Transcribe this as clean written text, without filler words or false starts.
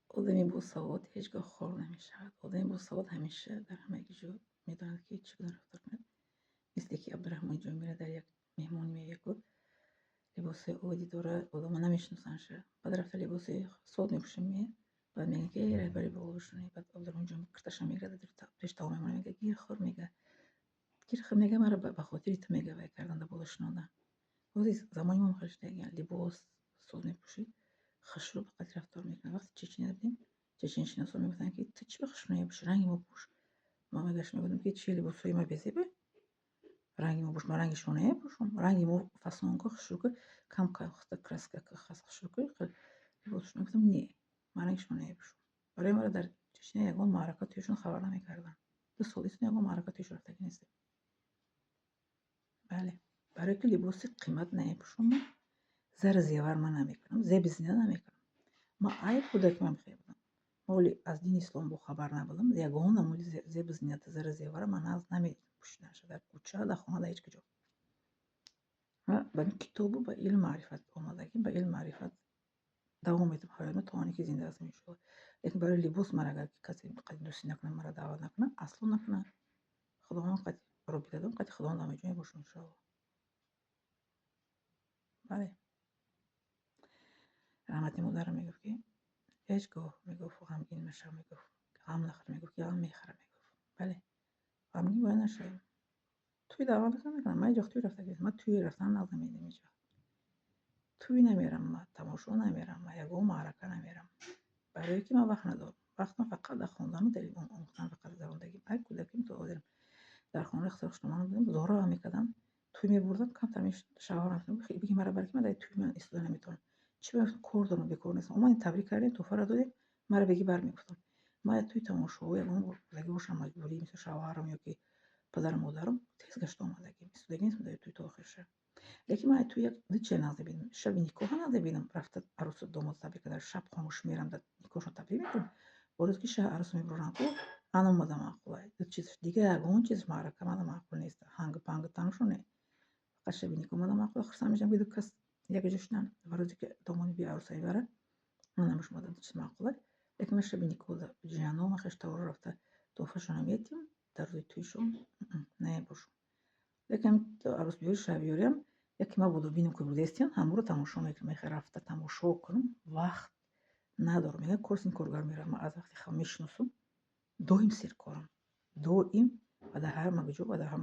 آدمی باسواد هیچگاه خار نمی‌شود. آدمی باسواد همیشه در همگی می‌داند که چگونه رفتار کند. مثل که عبدالرحمن جان میره در یک مهمانی میگه لباس عادی داره، آدما نمیشناسنش، بعد رفته لباس سود میپوشه بعد میگه که رهبری باهاشونه، بعد عبدالرحمن جان کارتش میگیره در پیش تمام میمونه، میگه گیر خور میگه مرا به خاطر تو میگه وای کردن باهاشون. وقتی زمانی ما خشتگی لباس سود میپوشید خشروق قدر رفتار میکنه. وقتی چچنی بودیم چچن شناسا میگفتن که تو چی بخشونه بپوش، رنگی ما پوش. ما میگشت میگفتم که چی لباسای ما بزیبه، رنگی ما پوش، ما رنگی شونه پوشم، رنگی ما فасонка خشروق کم کاخته краска خاص خشروق خیلی لباسشون. گفتم نه من رنگی شونه پوشم. برای ما در چچنی یگان معرکت توشون خبر نمیکردن. دو سالیست یگان معرکت توش رفته نیست. بله برای که لباس قیمت نمیپوشم زر زیور من نمیکنم، زیب زینه نمیکنم. ما ای کودک من خیلی ولی از دین اسلام با خبر نبودم. یگانه مولی زیب زینت زر زیور من از نمیپوشیدم در کوچه در خانه در هیچ کجا. با این کتابو با علم معرفت آمدگی، با علم معرفت دوام میدم حیاتم تا آنی که زنده هستم انشالله. لیکن برای لباس من اگر کسی قد دوستی نکنه مرا دعوت نکنه اصلا نکنه. خداوند قد رو بدادم قد خداوند همه باشه انشالله. بله رحمت مادرم میگفت که هیچگاه میگفت غمگین میشم، میگفت غم نخور، میگفت که غم میخرم، میگفت بله غمگین باید نشویم. توی دعوت نکنم من اینجا توی رفته گفتم من توی رفتن نمیدم اینجا توی نمیرم، من تماشا نمیرم، من یگو معرکه نمیرم برای که من وقت ندارم. وقتم فقط در خواندن و در آموختن فقط در زندگی. ای کودکیم تو آدم در خانه اختراع شما بودم زورا میکردم توی میبردم کمتر میش شهر رفتم خیلی بگی مرا برای من در توی من استفاده نمیتونم چی بگم کار دارم بیکار نیستم. ما این تبریک کردیم تو فرا دادیم مرا بگی برمیگفتم من توی تماشا یگان زندگی باشم مجبوری مثل شوهرم یا که پدر مادرم تیز گشت آمدگی استفاده نیستم در توی تو آخرشه. لیکن من توی یک چه نبینم شب نیکوها نبینم رفته عروس و داماد تبریک در شب خاموش میرم در نیکوشون تبریک میکنم باید که شب عروس میبرن کو انا مادام معقوله دو چیزش دیگه اون چیز معرکه من معقول نیست هنگ پنگ تنشونه فقط شب نیکو مادام معقول آخر میشم که دو کس یک جشنن وارد که داماد بی عروس میبره من نمیش مادام چیز معقوله. لیکن من شب نیکو در جهنم خشتور رفته توفشون میتیم در روی تویشون نه باشم. لیکن عروس بیاری شب بیاریم یکی ما буду بینم که بودستین همه رو تماشا میکنم میخوای رفته تماشا کنم وقت ندارم. میگه کورسین کارگر میرم از وقتی خم میشناسم دویم سیر کارم دویم و در هر مگجو و در هر